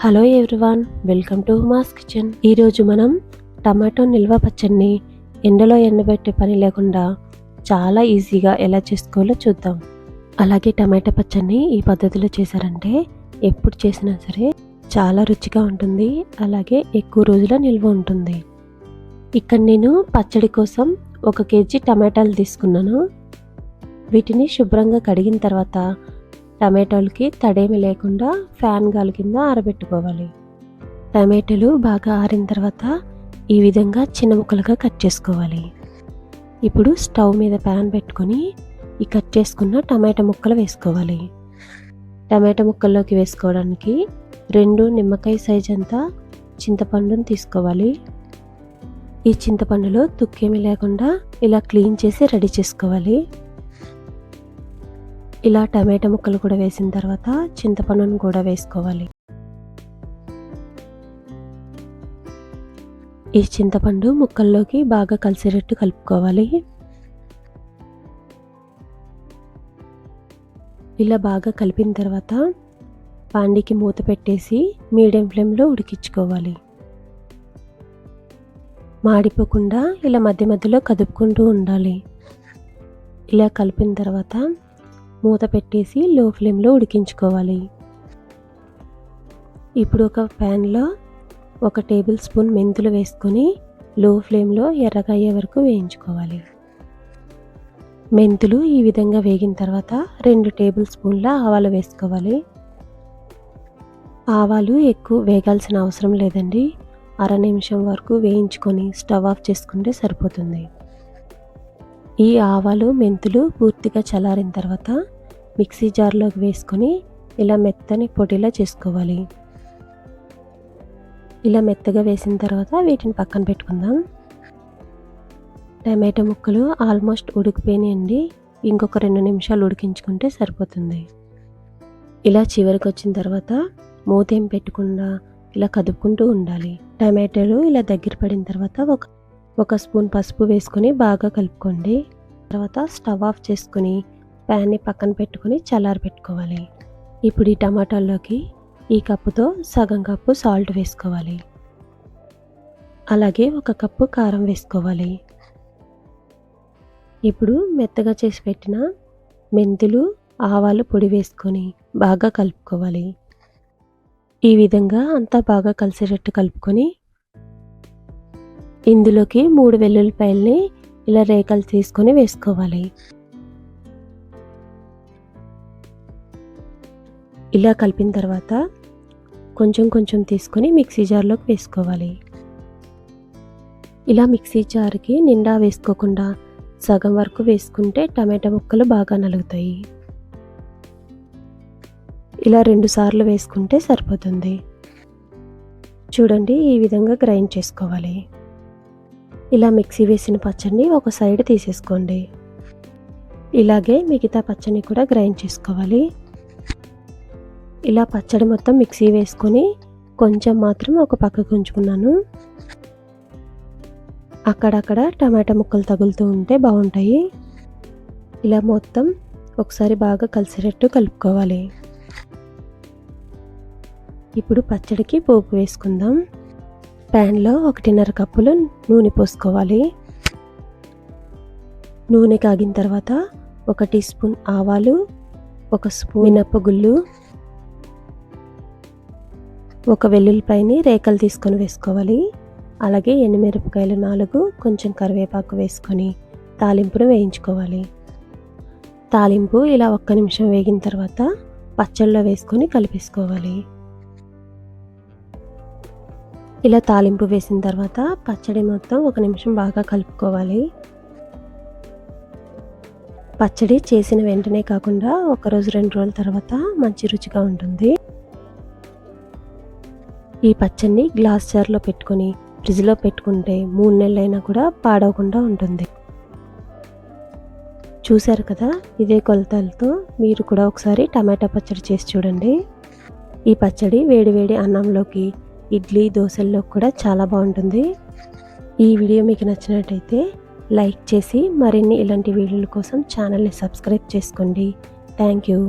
Hello everyone, welcome to Uma's kitchen. ఈరోజు మనం tomato నిల్వ పచ్చడిని ఎండలో ఎండబెట్టే పని లేకుండా చాలా ఈజీగా ఎలా చేసుకోవాలో చూద్దాం. అలాగే టమాటో పచ్చడిని ఈ పద్ధతిలో చేశారంటే ఎప్పుడు చేసినా సరే చాలా రుచిగా ఉంటుంది, అలాగే ఎక్కువ రోజుల నిల్వ ఉంటుంది. ఇక్కడ నేను పచ్చడి కోసం 1 కేజీ టమాటాలు తీసుకున్నాను. వీటిని శుభ్రంగా కడిగిన తర్వాత టమాటోలకి తడేమి లేకుండా ఫ్యాన్ గాలి కింద ఆరబెట్టుకోవాలి. టమాటాలు బాగా ఆరిన తర్వాత ఈ విధంగా చిన్న ముక్కలుగా కట్ చేసుకోవాలి. ఇప్పుడు స్టవ్ మీద ప్యాన్ పెట్టుకొని ఈ కట్ చేసుకున్న టమాటా ముక్కలు వేసుకోవాలి. టమాటా ముక్కల్లోకి వేసుకోవడానికి 2 నిమ్మకాయ సైజ్ అంతా చింతపండుని తీసుకోవాలి. ఈ చింతపండులో తుక్కేమీ లేకుండా ఇలా క్లీన్ చేసి రెడీ చేసుకోవాలి. ఇలా టమాటా ముక్కలు కూడా వేసిన తర్వాత చింతపండును కూడా వేసుకోవాలి. ఈ చింతపండు ముక్కల్లోకి బాగా కలిసేటట్టు కలుపుకోవాలి. ఇలా బాగా కలిపిన తర్వాత పాండికి మూత పెట్టేసి మీడియం ఫ్లేమ్లో ఉడికించుకోవాలి. మాడిపోకుండా ఇలా మధ్య మధ్యలో కదుపుకుంటూ ఉండాలి. ఇలా కలిపిన తర్వాత మూత పెట్టేసి లో ఫ్లేమ్లో ఉడికించుకోవాలి. ఇప్పుడు ఒక ప్యాన్లో 1 టేబుల్ స్పూన్ మెంతులు వేసుకొని లో ఫ్లేమ్లో ఎర్రగా అయ్యే వరకు వేయించుకోవాలి. మెంతులు ఈ విధంగా వేగిన తర్వాత 2 టేబుల్ స్పూన్ల ఆవాలు వేసుకోవాలి. ఆవాలు ఎక్కువ వేగాల్సిన అవసరం లేదండి, 1/2 నిమిషం వరకు వేయించుకొని స్టవ్ ఆఫ్ చేసుకుంటే సరిపోతుంది. ఈ ఆవాలు మెంతులు పూర్తిగా చల్లారిన తర్వాత మిక్సీ జార్లోకి వేసుకొని ఇలా మెత్తని పొడిలా చేసుకోవాలి. ఇలా మెత్తగా వేసిన తర్వాత వీటిని పక్కన పెట్టుకుందాం. టమాటో ముక్కలు ఆల్మోస్ట్ ఉడికిపోయినాయండి, ఇంకొక 2 నిమిషాలు ఉడికించుకుంటే సరిపోతుంది. ఇలా చివరికి వచ్చిన తర్వాత మూత ఏం పెట్టకుండా ఇలా కదుపుకుంటూ ఉండాలి. టమాటాలు ఇలా దగ్గర పడిన తర్వాత ఒక స్పూన్ పసుపు వేసుకొని బాగా కలుపుకోండి. తర్వాత స్టవ్ ఆఫ్ చేసుకుని ప్యాన్ని పక్కన పెట్టుకొని చల్లారి పెట్టుకోవాలి. ఇప్పుడు ఈ టమాటాల్లోకి ఈ కప్పుతో సగం కప్పు సాల్ట్ వేసుకోవాలి. అలాగే 1 కప్పు కారం వేసుకోవాలి. ఇప్పుడు మెత్తగా చేసి పెట్టిన మెంతులు ఆవాలు పొడి వేసుకొని బాగా కలుపుకోవాలి. ఈ విధంగా అంతా బాగా కలిసేటట్టు కలుపుకొని ఇందులోకి 3 వెల్లుల్లిపాయల్ని ఇలా రేకలు తీసుకొని వేసుకోవాలి. ఇలా కలిపిన తర్వాత కొంచెం కొంచెం తీసుకొని మిక్సీ జార్లోకి వేసుకోవాలి. ఇలా మిక్సీ జార్కి నిండా వేసుకోకుండా సగం వరకు వేసుకుంటే టమాటా ముక్కలు బాగా నలుగుతాయి. ఇలా 2 సార్లు వేసుకుంటే సరిపోతుంది. చూడండి, ఈ విధంగా గ్రైండ్ చేసుకోవాలి. ఇలా మిక్సీ వేసిన పచ్చడిని ఒక సైడ్ తీసేసుకోండి. ఇలాగే మిగతా పచ్చడిని కూడా గ్రైండ్ చేసుకోవాలి. ఇలా పచ్చడి మొత్తం మిక్సీ వేసుకొని కొంచెం మాత్రం ఒక పక్కకు ఉంచుకున్నాను. అక్కడక్కడ టమాటా ముక్కలు తగులుతూ ఉంటే బాగుంటాయి. ఇలా మొత్తం ఒకసారి బాగా కలిసేటట్టు కలుపుకోవాలి. ఇప్పుడు పచ్చడికి పోపు వేసుకుందాం. ప్యాన్లో 1.5 కప్పులు నూనె పోసుకోవాలి. నూనె కాగిన తర్వాత 1 టీ స్పూన్ ఆవాలు, 1 స్పూన్ మినపగుళ్ళు, 1 వెల్లుల్లిపాయని రేకలు తీసుకొని వేసుకోవాలి. అలాగే ఎండుమిరపకాయలు 4, కొంచెం కరివేపాకు వేసుకొని తాలింపును వేయించుకోవాలి. తాలింపు ఇలా 1 నిమిషం వేగిన తర్వాత పచ్చళ్ళలో వేసుకొని కలిపేసుకోవాలి. ఇలా తాలింపు వేసిన తర్వాత పచ్చడి మొత్తం 1 నిమిషం బాగా కలుపుకోవాలి. పచ్చడి చేసిన వెంటనే కాకుండా 1 రోజు 2 రోజుల తర్వాత మంచి రుచిగా ఉంటుంది. ఈ పచ్చడిని గ్లాస్ జార్లో పెట్టుకొని ఫ్రిడ్జ్లో పెట్టుకుంటే 3 నెలలైనా కూడా పాడవకుండా ఉంటుంది. చూశారు కదా, ఇదే కొలతలతో మీరు కూడా ఒకసారి టమాటా పచ్చడి చేసి చూడండి. ఈ పచ్చడి వేడివేడి అన్నంలోకి, ఇడ్లీ, దోశల్లో కూడా చాలా బాగుంటుంది. ఈ వీడియో మీకు నచ్చినట్టయితే లైక్ చేసి మరిన్ని ఇలాంటి వీడియోల కోసం ఛానల్ని సబ్స్క్రైబ్ చేసుకోండి. Thank you.